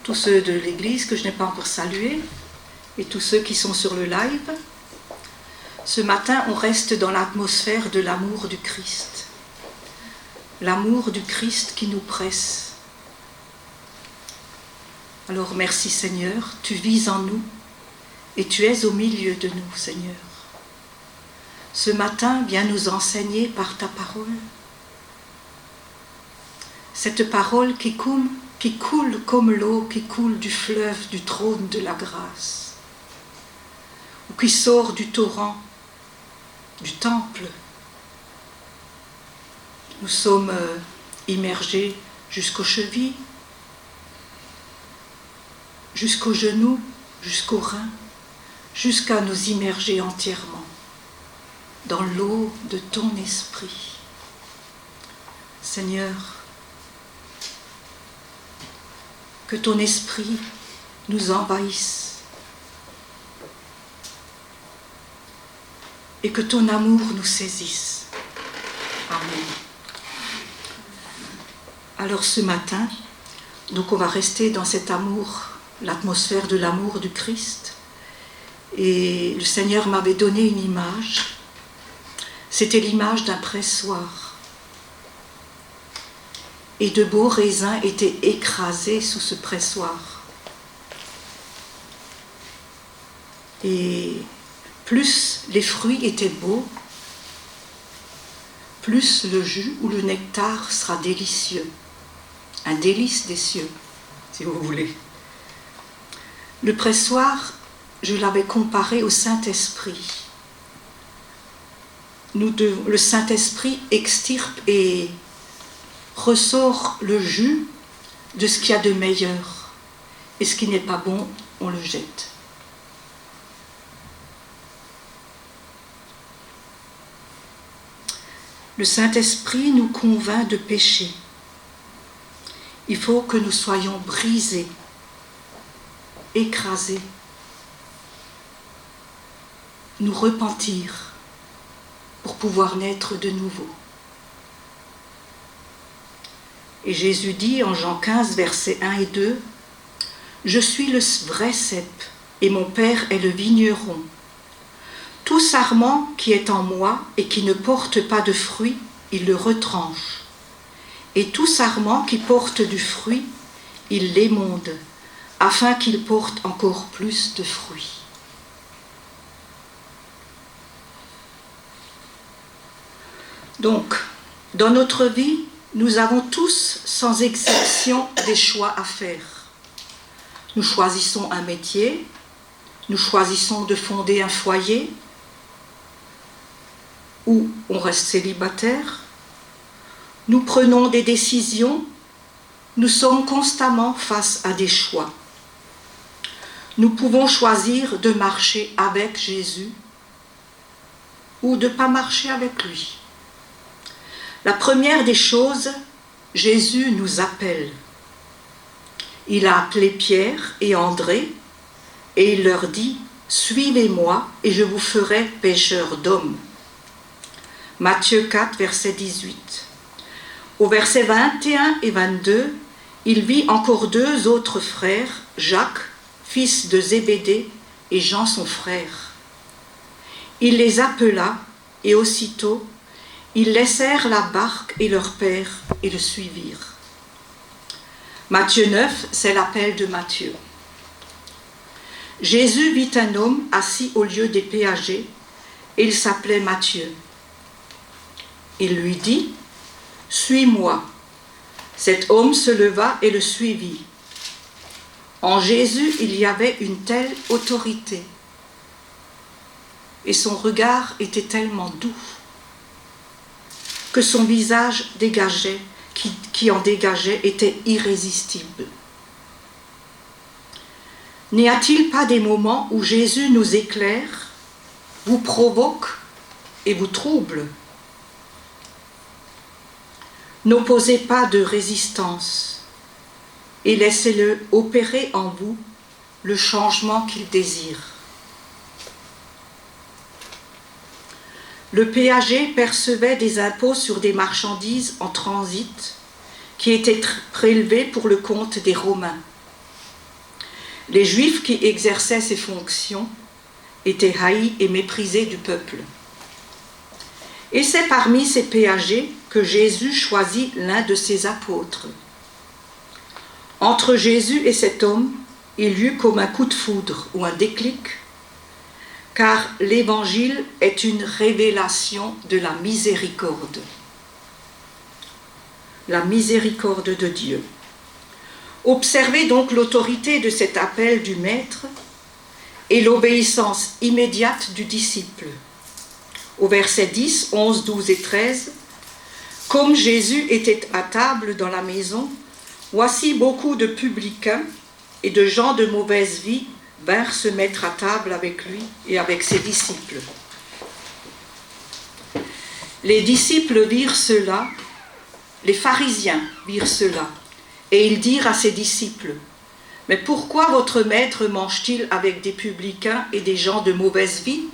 tous ceux de l'église que je n'ai pas encore salués et tous ceux qui sont sur le live. Ce matin, on reste dans l'atmosphère de l'amour du Christ. L'amour du Christ qui nous presse. Alors merci Seigneur, tu vis en nous et tu es au milieu de nous, Seigneur. Ce matin, viens nous enseigner par ta parole. Cette parole qui coule comme l'eau qui coule du fleuve du trône de la grâce, ou qui sort du torrent du temple. Nous sommes immergés jusqu'aux chevilles, jusqu'aux genoux, jusqu'aux reins, jusqu'à nous immerger entièrement dans l'eau de ton esprit. Seigneur, que ton esprit nous envahisse et que ton amour nous saisisse. Amen. Alors ce matin, donc on va rester dans cet amour, l'atmosphère de l'amour du Christ. Et le Seigneur m'avait donné une image. C'était l'image d'un pressoir. Et de beaux raisins étaient écrasés sous ce pressoir. Et plus les fruits étaient beaux, plus le jus ou le nectar sera délicieux. Un délice des cieux, si vous voulez. Le pressoir, je l'avais comparé au Saint-Esprit. Le Saint-Esprit extirpe et ressort le jus de ce qu'il y a de meilleur. Et ce qui n'est pas bon, on le jette. Le Saint-Esprit nous convainc de péché. Il faut que nous soyons brisés, écrasés, nous repentir pour pouvoir naître de nouveau. Et Jésus dit en Jean 15, versets 1 et 2, « Je suis le vrai cep, et mon Père est le vigneron. Tout sarment qui est en moi et qui ne porte pas de fruit, il le retranche. Et tout sarment qui porte du fruit, il l'émonde, afin qu'il porte encore plus de fruits. » Donc, dans notre vie, nous avons tous, sans exception, des choix à faire. Nous choisissons un métier, nous choisissons de fonder un foyer, ou on reste célibataire. Nous prenons des décisions, nous sommes constamment face à des choix. Nous pouvons choisir de marcher avec Jésus ou de ne pas marcher avec lui. La première des choses, Jésus nous appelle. Il a appelé Pierre et André et il leur dit « Suivez-moi et je vous ferai pécheurs d'hommes ». Matthieu 4, verset 18. Au verset 21 et 22, il vit encore deux autres frères, Jacques, fils de Zébédée, et Jean son frère. Il les appela et aussitôt, ils laissèrent la barque et leur père et le suivirent. Matthieu 9, c'est l'appel de Matthieu. Jésus vit un homme assis au lieu des péagers et il s'appelait Matthieu. Il lui dit « Suis-moi ». Cet homme se leva et le suivit. En Jésus, il y avait une telle autorité et son regard était tellement doux que son visage dégageait, qui en dégageait, était irrésistible. N'y a-t-il pas des moments où Jésus nous éclaire, vous provoque et vous trouble? N'opposez pas de résistance et laissez-le opérer en vous le changement qu'il désire. Le péager percevait des impôts sur des marchandises en transit qui étaient prélevés pour le compte des Romains. Les Juifs qui exerçaient ces fonctions étaient haïs et méprisés du peuple. Et c'est parmi ces péagers que Jésus choisit l'un de ses apôtres. Entre Jésus et cet homme, il y eut comme un coup de foudre ou un déclic, car l'Évangile est une révélation de la miséricorde. La miséricorde de Dieu. Observez donc l'autorité de cet appel du Maître et l'obéissance immédiate du disciple. Au verset 10, 11, 12 et 13, « Comme Jésus était à table dans la maison, voici beaucoup de publicains et de gens de mauvaise vie vinrent se mettre à table avec lui et avec ses disciples. » Les disciples virent cela, les pharisiens virent cela, et ils dirent à ses disciples, « Mais pourquoi votre maître mange-t-il avec des publicains et des gens de mauvaise vie ?»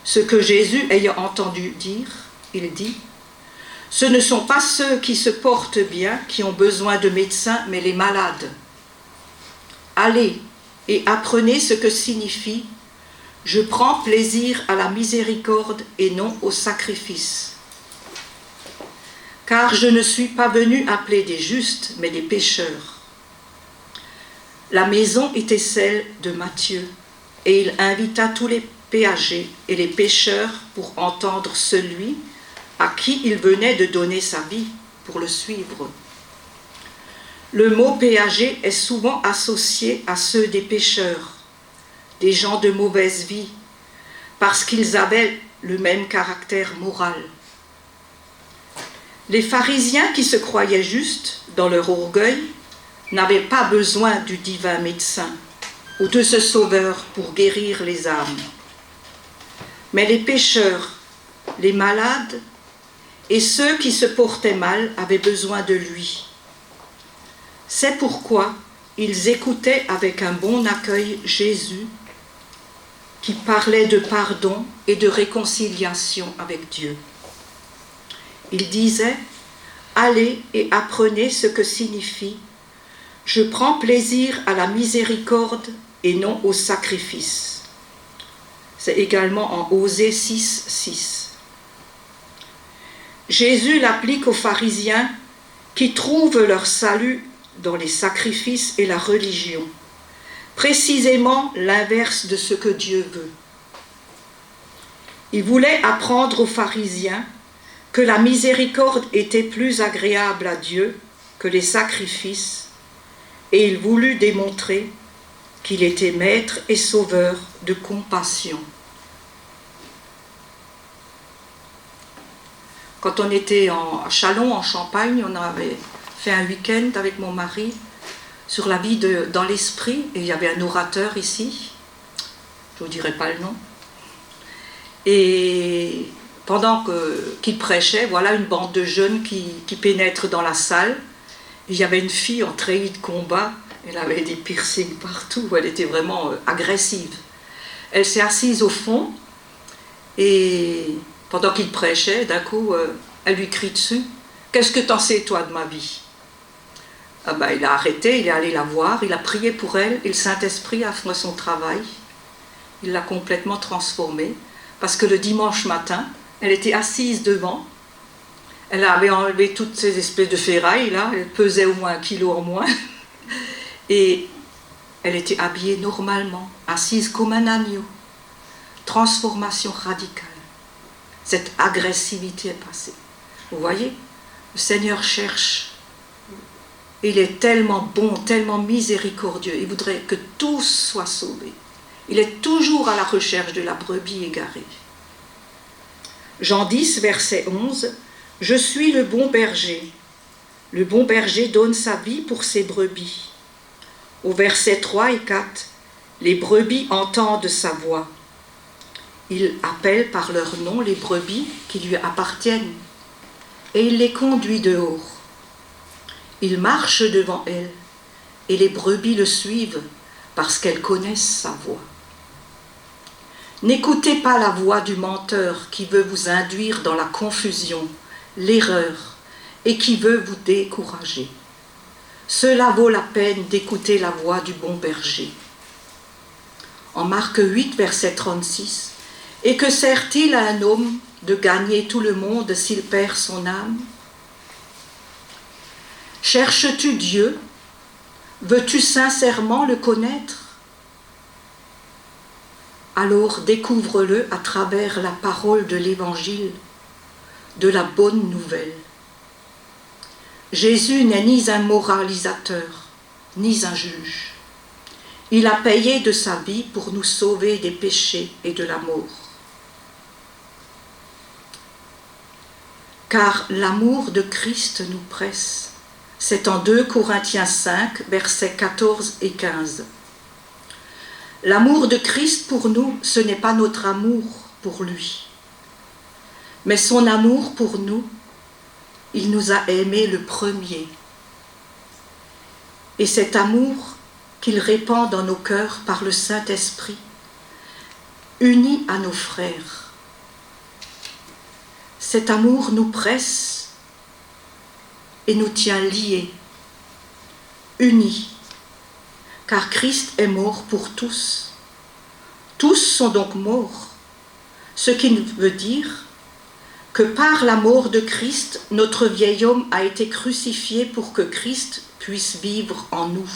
Ce que Jésus ayant entendu dire, il dit, « Ce ne sont pas ceux qui se portent bien qui ont besoin de médecins, mais les malades. Allez et apprenez ce que signifie « Je prends plaisir à la miséricorde et non au sacrifice. » Car je ne suis pas venu appeler des justes, mais des pécheurs. La maison était celle de Matthieu, et il invita tous les péagers et les pécheurs pour entendre celui à qui il venait de donner sa vie pour le suivre. Le mot péager est souvent associé à ceux des pécheurs, des gens de mauvaise vie, parce qu'ils avaient le même caractère moral. Les pharisiens qui se croyaient justes dans leur orgueil n'avaient pas besoin du divin médecin ou de ce sauveur pour guérir les âmes. Mais les pécheurs, les malades et ceux qui se portaient mal avaient besoin de lui. C'est pourquoi ils écoutaient avec un bon accueil Jésus qui parlait de pardon et de réconciliation avec Dieu. Il disait « Allez et apprenez ce que signifie « Je prends plaisir à la miséricorde et non au sacrifice ». C'est également en Osée 6, 6. Jésus l'applique aux pharisiens qui trouvent leur salut dans les sacrifices et la religion, précisément l'inverse de ce que Dieu veut. Il voulait apprendre aux pharisiens que la miséricorde était plus agréable à Dieu que les sacrifices, et il voulut démontrer qu'il était maître et sauveur de compassion. Quand on était à Châlons, en Champagne, on avait fait un week-end avec mon mari sur la vie dans l'esprit, et il y avait un orateur ici, je ne vous dirai pas le nom, et pendant qu'il prêchait, voilà une bande de jeunes qui pénètrent dans la salle. Il y avait une fille en treillis de combat, elle avait des piercings partout, elle était vraiment agressive. Elle s'est assise au fond, et pendant qu'il prêchait, d'un coup, elle lui crie dessus, « Qu'est-ce que t'en sais, toi, de ma vie ?» Ah ben, il a arrêté, il est allé la voir, il a prié pour elle, et le Saint-Esprit a fait son travail. Il l'a complètement transformée, parce que le dimanche matin, elle était assise devant, elle avait enlevé toutes ces espèces de ferrailles, là, elle pesait au moins 1 kilo en moins, et elle était habillée normalement, assise comme un agneau. Transformation radicale. Cette agressivité est passée. Vous voyez, le Seigneur cherche. Il est tellement bon, tellement miséricordieux, il voudrait que tous soient sauvés. Il est toujours à la recherche de la brebis égarée. Jean 10, verset 11, « Je suis le bon berger. Le bon berger donne sa vie pour ses brebis. » Au verset 3 et 4, « Les brebis entendent sa voix. » Il appelle par leur nom les brebis qui lui appartiennent et il les conduit dehors. Il marche devant elles et les brebis le suivent parce qu'elles connaissent sa voix. N'écoutez pas la voix du menteur qui veut vous induire dans la confusion, l'erreur et qui veut vous décourager. cela vaut la peine d'écouter la voix du bon berger. En Marc 8, verset 36, « Et que sert-il à un homme de gagner tout le monde s'il perd son âme ? Cherches-tu Dieu ? Veux-tu sincèrement le connaître ? Alors découvre-le à travers la parole de l'Évangile, de la bonne nouvelle. Jésus n'est ni un moralisateur, ni un juge. Il a payé de sa vie pour nous sauver des péchés et de la mort. Car l'amour de Christ nous presse. C'est en 2 Corinthiens 5, versets 14 et 15. L'amour de Christ pour nous, ce n'est pas notre amour pour lui, mais son amour pour nous. Il nous a aimés le premier. Et cet amour qu'il répand dans nos cœurs par le Saint-Esprit, unis à nos frères. Cet amour nous presse et nous tient liés, unis, car Christ est mort pour tous. Tous sont donc morts, ce qui veut dire que par la mort de Christ, notre vieil homme a été crucifié pour que Christ puisse vivre en nous,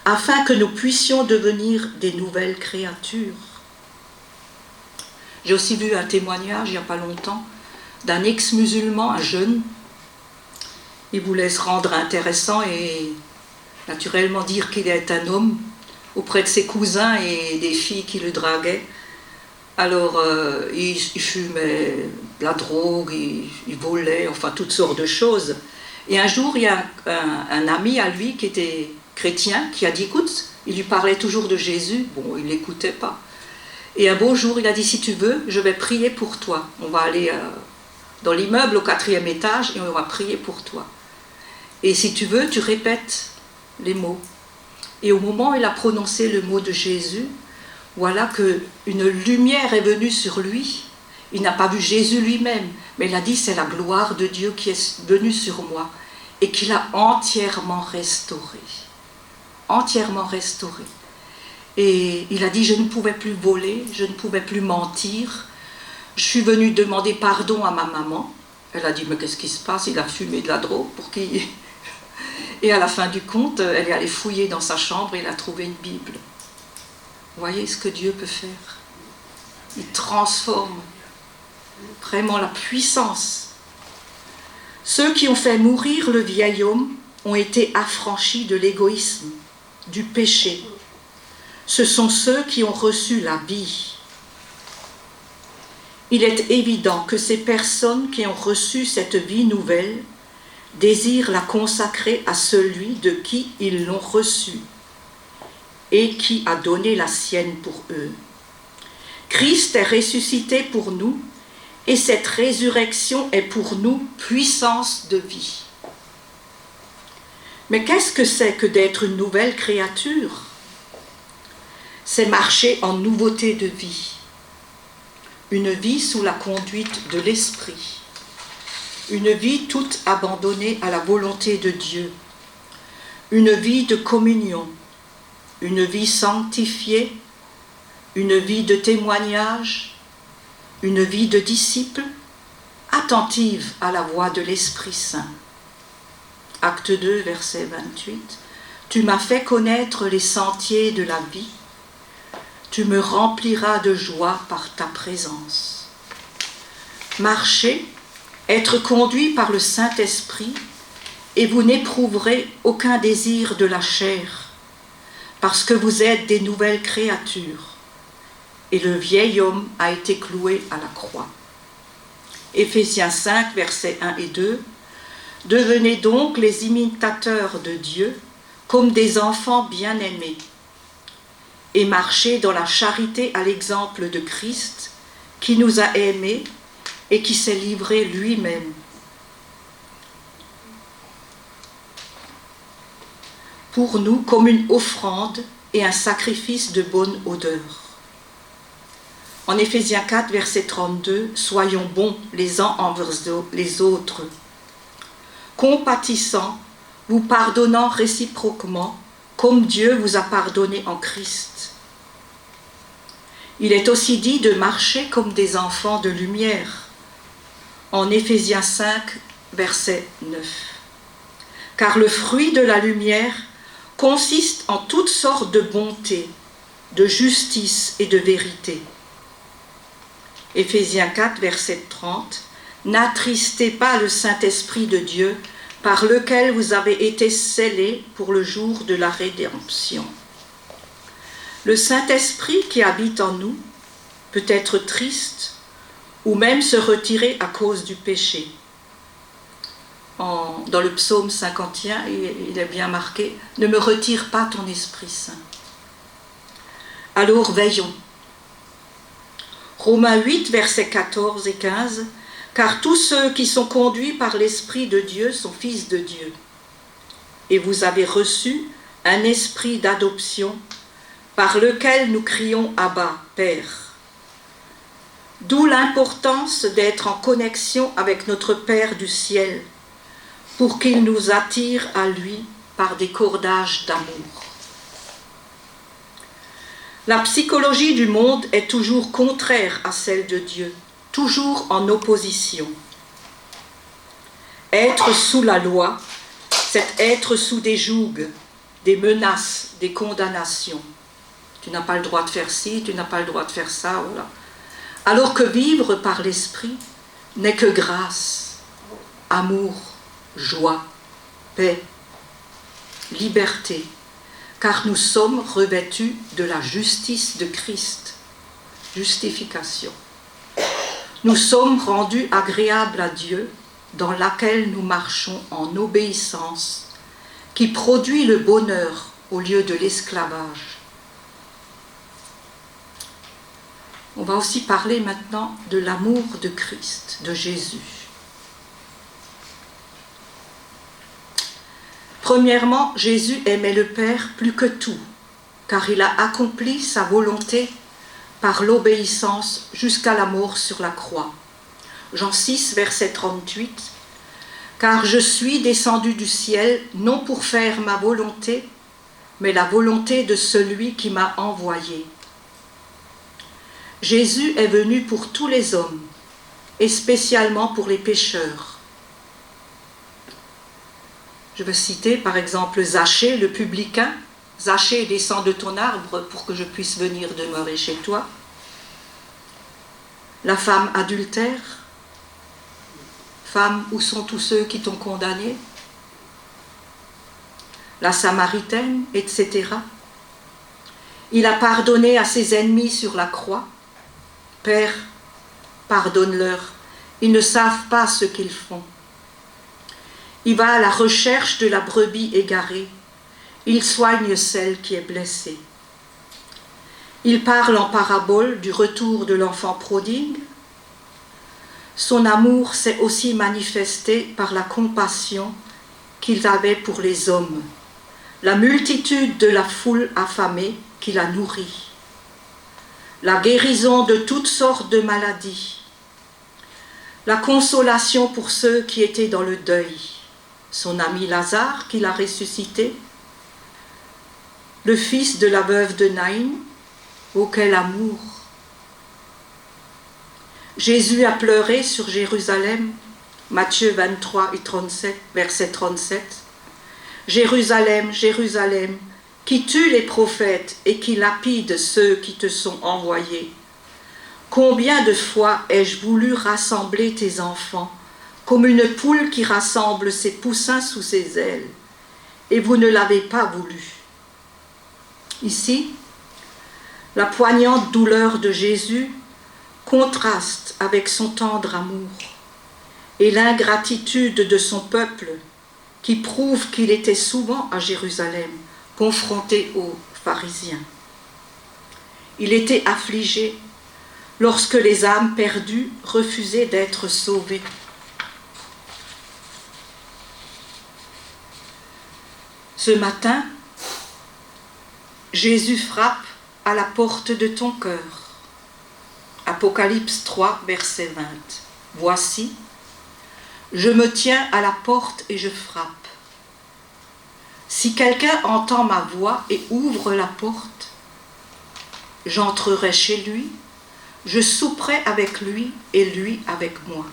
afin que nous puissions devenir des nouvelles créatures. J'ai aussi vu un témoignage il n'y a pas longtemps d'un ex-musulman, un jeune. Il voulait se rendre intéressant et naturellement dire qu'il est un homme auprès de ses cousins et des filles qui le draguaient. Alors, il fumait de la drogue, il volait, enfin toutes sortes de choses. Et un jour, il y a un ami à lui qui était chrétien qui a dit, écoute, il lui parlait toujours de Jésus. Bon, il ne l'écoutait pas. Et un beau jour, il a dit, si tu veux, je vais prier pour toi. On va aller dans l'immeuble au 4e étage et on va prier pour toi. Et si tu veux, tu répètes les mots. Et au moment où il a prononcé le mot de Jésus, voilà qu'une lumière est venue sur lui. Il n'a pas vu Jésus lui-même, mais il a dit c'est la gloire de Dieu qui est venue sur moi et qui l'a entièrement restauré. Entièrement restauré. Et il a dit je ne pouvais plus voler, je ne pouvais plus mentir. Je suis venue demander pardon à ma maman. Elle a dit mais qu'est-ce qui se passe ? Il a fumé de la drogue pour qu'il... Et à la fin du compte, elle est allée fouiller dans sa chambre et elle a trouvé une Bible. Vous voyez ce que Dieu peut faire. Il transforme vraiment la puissance. Ceux qui ont fait mourir le vieil homme ont été affranchis de l'égoïsme, du péché. Ce sont ceux qui ont reçu la vie. Il est évident que ces personnes qui ont reçu cette vie nouvelle désirent la consacrer à celui de qui ils l'ont reçue et qui a donné la sienne pour eux. Christ est ressuscité pour nous et cette résurrection est pour nous puissance de vie. Mais qu'est-ce que c'est que d'être une nouvelle créature ? C'est marcher en nouveauté de vie, une vie sous la conduite de l'Esprit, une vie toute abandonnée à la volonté de Dieu, une vie de communion, une vie sanctifiée, une vie de témoignage, une vie de disciple, attentive à la voix de l'Esprit Saint. Acte 2, verset 28. Tu m'as fait connaître les sentiers de la vie, tu me rempliras de joie par ta présence. Marchez, être conduit par le Saint-Esprit, et vous n'éprouverez aucun désir de la chair, parce que vous êtes des nouvelles créatures, et le vieil homme a été cloué à la croix. Éphésiens 5, versets 1 et 2. Devenez donc les imitateurs de Dieu, comme des enfants bien-aimés, et marchez dans la charité à l'exemple de Christ, qui nous a aimés et qui s'est livré lui-même. Pour nous, comme une offrande et un sacrifice de bonne odeur. En Éphésiens 4, verset 32, soyons bons les uns envers les autres, compatissants, vous pardonnant réciproquement, comme Dieu vous a pardonné en Christ. Il est aussi dit de marcher comme des enfants de lumière, en Éphésiens 5, verset 9. Car le fruit de la lumière consiste en toutes sortes de bonté, de justice et de vérité. Éphésiens 4, verset 30. N'attristez pas le Saint-Esprit de Dieu, par lequel vous avez été scellés pour le jour de la rédemption. Le Saint-Esprit qui habite en nous peut être triste ou même se retirer à cause du péché. Dans le psaume 51, il est bien marqué « Ne me retire pas ton Esprit Saint ». Alors veillons. Romains 8, versets 14 et 15 « Car tous ceux qui sont conduits par l'Esprit de Dieu sont fils de Dieu. Et vous avez reçu un esprit d'adoption par lequel nous crions « Abba, Père ». D'où l'importance d'être en connexion avec notre Père du ciel, pour qu'il nous attire à lui par des cordages d'amour. La psychologie du monde est toujours contraire à celle de Dieu, toujours en opposition. Être sous la loi, c'est être sous des jougs, des menaces, des condamnations. Tu n'as pas le droit de faire ci, tu n'as pas le droit de faire ça, voilà. Alors que vivre par l'esprit n'est que grâce, amour, joie, paix, liberté, car nous sommes revêtus de la justice de Christ, justification. Nous sommes rendus agréables à Dieu, dans laquelle nous marchons en obéissance, qui produit le bonheur au lieu de l'esclavage. On va aussi parler maintenant de l'amour de Christ, de Jésus. Premièrement, Jésus aimait le Père plus que tout, car il a accompli sa volonté par l'obéissance jusqu'à la mort sur la croix. Jean 6, verset 38. « Car je suis descendu du ciel, non pour faire ma volonté, mais la volonté de celui qui m'a envoyé. » Jésus est venu pour tous les hommes, et spécialement pour les pécheurs. Je veux citer par exemple Zachée, le publicain. Zachée, descends de ton arbre pour que je puisse venir demeurer chez toi. La femme adultère. Femme, où sont tous ceux qui t'ont condamné? La Samaritaine, etc. Il a pardonné à ses ennemis sur la croix. Père, pardonne-leur, ils ne savent pas ce qu'ils font. Il va à la recherche de la brebis égarée. Il soigne celle qui est blessée. Il parle en parabole du retour de l'enfant prodigue. Son amour s'est aussi manifesté par la compassion qu'il avait pour les hommes, la multitude de la foule affamée qu'il a nourrie, la guérison de toutes sortes de maladies, la consolation pour ceux qui étaient dans le deuil, son ami Lazare qu'il a ressuscité, le fils de la veuve de Naïn, oh quel amour! Jésus a pleuré sur Jérusalem, Matthieu 23 et 37, verset 37. Jérusalem, Jérusalem, qui tue les prophètes et qui lapide ceux qui te sont envoyés. Combien de fois ai-je voulu rassembler tes enfants, comme une poule qui rassemble ses poussins sous ses ailes, et vous ne l'avez pas voulu. Ici, la poignante douleur de Jésus contraste avec son tendre amour et l'ingratitude de son peuple qui prouve qu'il était souvent à Jérusalem, confronté aux pharisiens. Il était affligé lorsque les âmes perdues refusaient d'être sauvées. Ce matin, Jésus frappe à la porte de ton cœur. Apocalypse 3, verset 20. Voici, je me tiens à la porte et je frappe. Si quelqu'un entend ma voix et ouvre la porte, j'entrerai chez lui, je souperai avec lui et lui avec moi.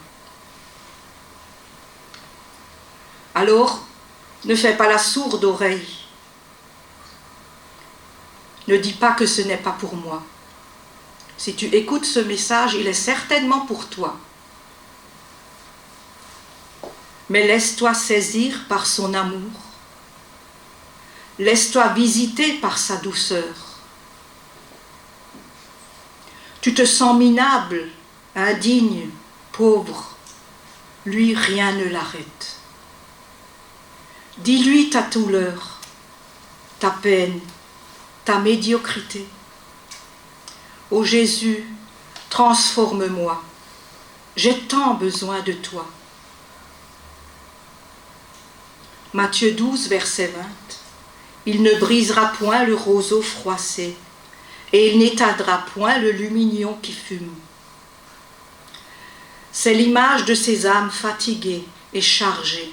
Alors, ne fais pas la sourde oreille. Ne dis pas que ce n'est pas pour moi. Si tu écoutes ce message, il est certainement pour toi. Mais laisse-toi saisir par son amour. Laisse-toi visiter par sa douceur. Tu te sens minable, indigne, pauvre. Lui, rien ne l'arrête. Dis-lui ta douleur, ta peine, ta médiocrité. Ô Jésus, transforme-moi. J'ai tant besoin de toi. Matthieu 12, verset 20. Il ne brisera point le roseau froissé, et il n'éteindra point le lumignon qui fume. C'est l'image de ces âmes fatiguées et chargées,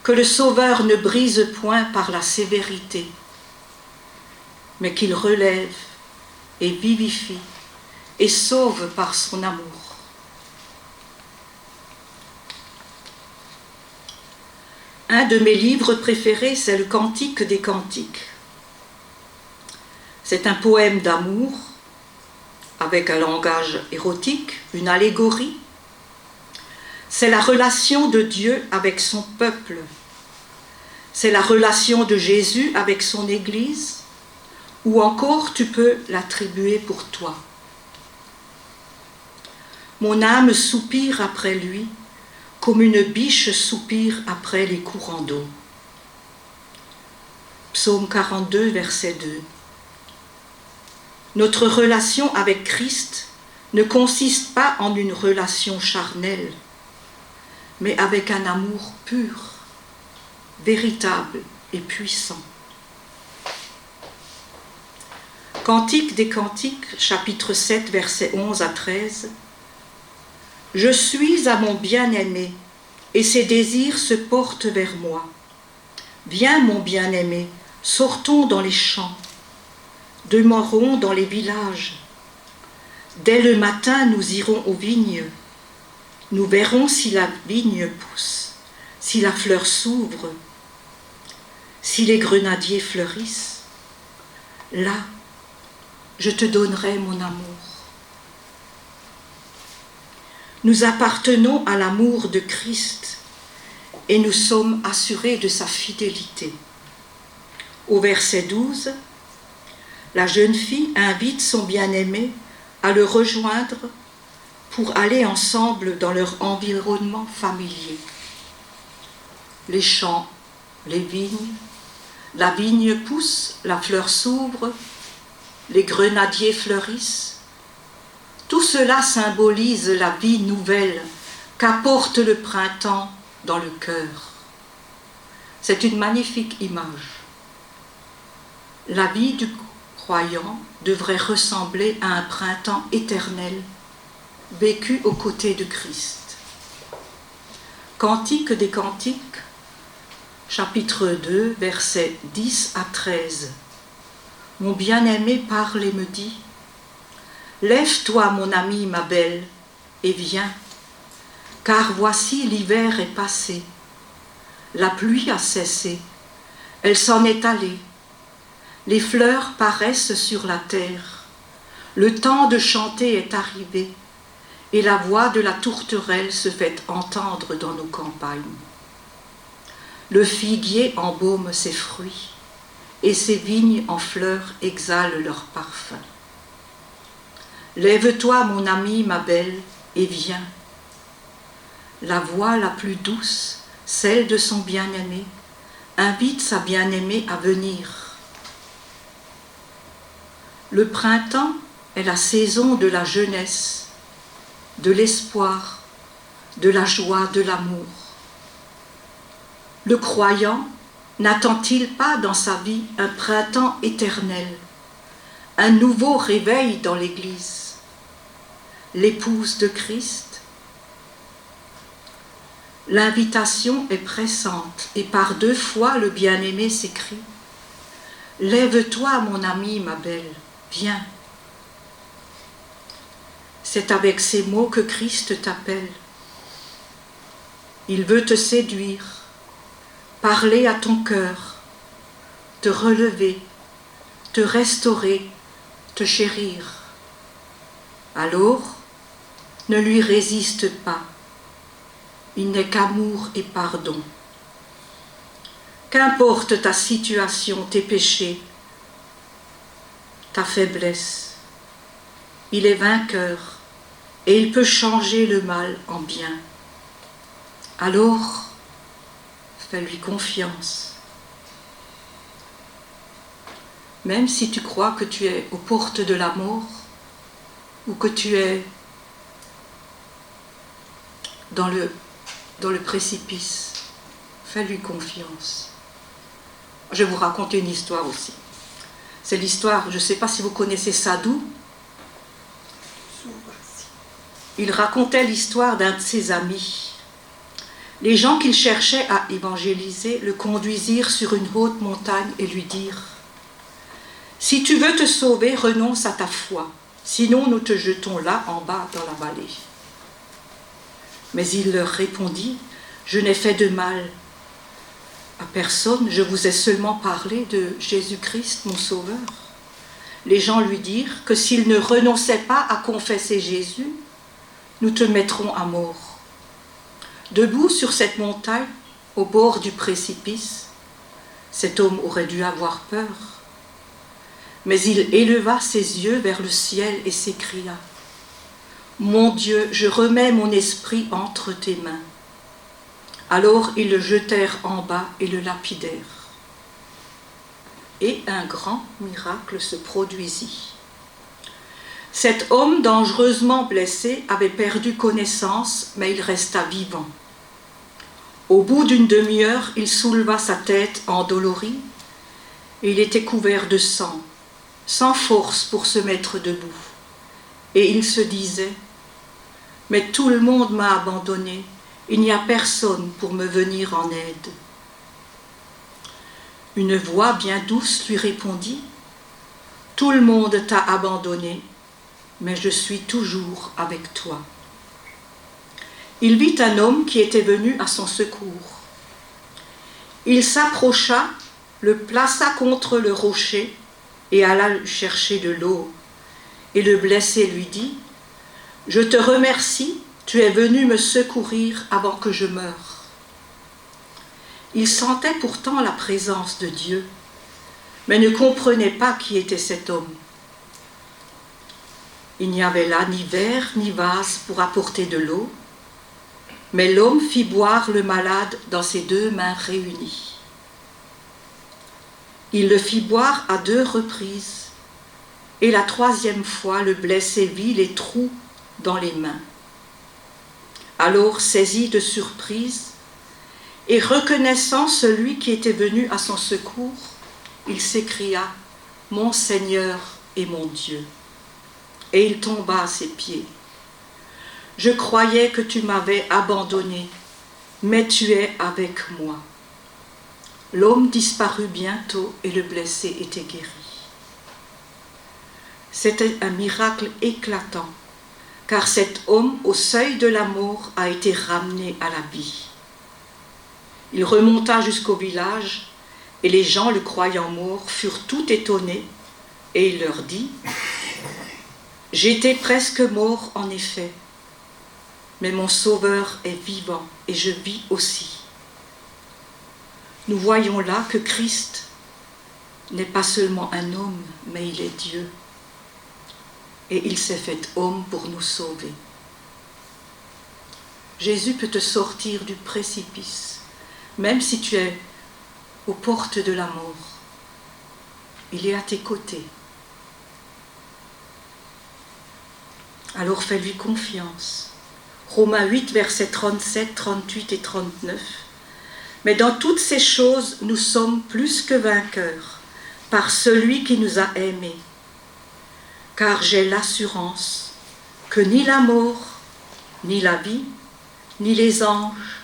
que le Sauveur ne brise point par la sévérité, mais qu'il relève et vivifie et sauve par son amour. Un de mes livres préférés, c'est le Cantique des Cantiques. C'est un poème d'amour, avec un langage érotique, une allégorie. C'est la relation de Dieu avec son peuple. C'est la relation de Jésus avec son Église, ou encore tu peux l'attribuer pour toi. Mon âme soupire après lui, comme une biche soupire après les courants d'eau. Psaume 42, verset 2. Notre relation avec Christ ne consiste pas en une relation charnelle, mais avec un amour pur, véritable et puissant. Cantique des Cantiques, chapitre 7, versets 11 à 13. Je suis à mon bien-aimé, et ses désirs se portent vers moi. Viens, mon bien-aimé, sortons dans les champs, demeurons dans les villages. Dès le matin, nous irons aux vignes. Nous verrons si la vigne pousse, si la fleur s'ouvre, si les grenadiers fleurissent. Là, je te donnerai mon amour. Nous appartenons à l'amour de Christ et nous sommes assurés de sa fidélité. Au verset 12, la jeune fille invite son bien-aimé à le rejoindre pour aller ensemble dans leur environnement familier. Les champs, les vignes, la vigne pousse, la fleur s'ouvre, les grenadiers fleurissent. Tout cela symbolise la vie nouvelle qu'apporte le printemps dans le cœur. C'est une magnifique image. La vie du croyant devrait ressembler à un printemps éternel, vécu aux côtés de Christ. Cantique des Cantiques, chapitre 2, versets 10 à 13. Mon bien-aimé parle et me dit, lève-toi, mon ami, ma belle, et viens, car voici l'hiver est passé, la pluie a cessé, elle s'en est allée, les fleurs paraissent sur la terre, le temps de chanter est arrivé, et la voix de la tourterelle se fait entendre dans nos campagnes. Le figuier embaume ses fruits, et ses vignes en fleurs exhalent leur parfum. Lève-toi, mon ami, ma belle, et viens. La voix la plus douce, celle de son bien-aimé, invite sa bien-aimée à venir. Le printemps est la saison de la jeunesse, de l'espoir, de la joie, de l'amour. Le croyant n'attend-il pas dans sa vie un printemps éternel, un nouveau réveil dans l'Église, l'épouse de Christ? L'invitation est pressante et par 2 fois le bien-aimé s'écrie « Lève-toi, mon ami, ma belle, viens ». C'est avec ces mots que Christ t'appelle. Il veut te séduire, parler à ton cœur, te relever, te restaurer, te chérir. Alors, ne lui résiste pas. Il n'est qu'amour et pardon. Qu'importe ta situation, tes péchés, ta faiblesse, il est vainqueur et il peut changer le mal en bien. Alors, fais-lui confiance. Même si tu crois que tu es aux portes de la mort ou que tu es dans le précipice, fais-lui confiance. Je vais vous raconter une histoire aussi. C'est l'histoire, je ne sais pas si vous connaissez Sadou. Il racontait l'histoire d'un de ses amis. Les gens qu'il cherchait à évangéliser le conduisirent sur une haute montagne et lui dirent « Si tu veux te sauver, renonce à ta foi, sinon nous te jetons là en bas dans la vallée. » Mais il leur répondit « Je n'ai fait de mal à personne, je vous ai seulement parlé de Jésus-Christ, mon Sauveur. » Les gens lui dirent que s'il ne renonçait pas à confesser Jésus, nous te mettrons à mort. Debout sur cette montagne, au bord du précipice, cet homme aurait dû avoir peur. Mais il éleva ses yeux vers le ciel et s'écria « Mon Dieu, je remets mon esprit entre tes mains. » Alors ils le jetèrent en bas et le lapidèrent. Et un grand miracle se produisit. Cet homme dangereusement blessé avait perdu connaissance, mais il resta vivant. Au bout d'une demi-heure, il souleva sa tête endolorie et il était couvert de sang, sans force pour se mettre debout. Et il se disait « Mais tout le monde m'a abandonné, il n'y a personne pour me venir en aide. » Une voix bien douce lui répondit « Tout le monde t'a abandonné, mais je suis toujours avec toi. » Il vit un homme qui était venu à son secours. Il s'approcha, le plaça contre le rocher et alla lui chercher de l'eau. Et le blessé lui dit « Je te remercie, tu es venu me secourir avant que je meure. » Il sentait pourtant la présence de Dieu, mais ne comprenait pas qui était cet homme. Il n'y avait là ni verre ni vase pour apporter de l'eau, mais l'homme fit boire le malade dans ses 2 mains réunies. Il le fit boire à 2 reprises, et la 3e fois le blessé vit les trous dans les mains. Alors, saisi de surprise, et reconnaissant celui qui était venu à son secours, il s'écria « Mon Seigneur et mon Dieu !» Et il tomba à ses pieds. « Je croyais que tu m'avais abandonné, mais tu es avec moi. » L'homme disparut bientôt et le blessé était guéri. C'était un miracle éclatant, car cet homme, au seuil de la mort, a été ramené à la vie. Il remonta jusqu'au village, et les gens, le croyant mort, furent tout étonnés, et il leur dit « J'étais presque mort en effet, mais mon Sauveur est vivant, et je vis aussi. » Nous voyons là que Christ n'est pas seulement un homme, mais il est Dieu. Et il s'est fait homme pour nous sauver. Jésus peut te sortir du précipice, même si tu es aux portes de la mort. Il est à tes côtés. Alors fais-lui confiance. Romains 8, versets 37, 38 et 39. Mais dans toutes ces choses, nous sommes plus que vainqueurs par celui qui nous a aimés. Car j'ai l'assurance que ni la mort, ni la vie, ni les anges,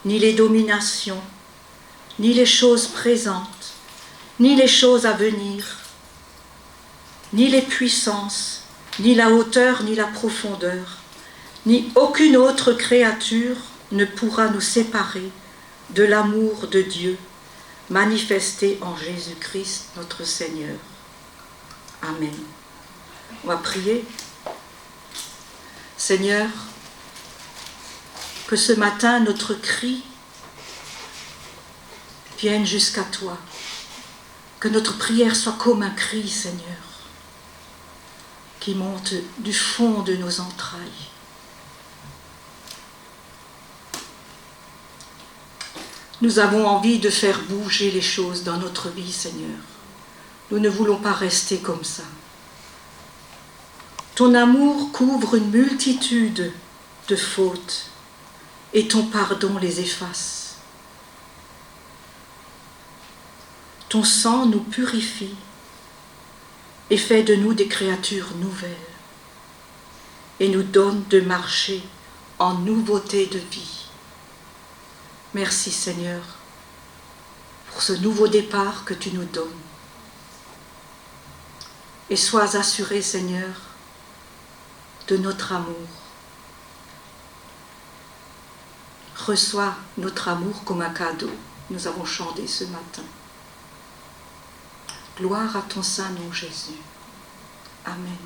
ni les dominations, ni les choses présentes, ni les choses à venir, ni les puissances, ni la hauteur, ni la profondeur, ni aucune autre créature ne pourra nous séparer de l'amour de Dieu manifesté en Jésus-Christ notre Seigneur. Amen. On va prier. Seigneur, que ce matin notre cri vienne jusqu'à toi, que notre prière soit comme un cri, Seigneur, qui monte du fond de nos entrailles. Nous avons envie de faire bouger les choses dans notre vie, Seigneur. Nous ne voulons pas rester comme ça. Ton amour couvre une multitude de fautes et ton pardon les efface. Ton sang nous purifie et fait de nous des créatures nouvelles et nous donne de marcher en nouveauté de vie. Merci Seigneur pour ce nouveau départ que tu nous donnes. Et sois assuré Seigneur de notre amour. Reçois notre amour comme un cadeau. Nous avons chanté ce matin. Gloire à ton Saint nom Jésus. Amen.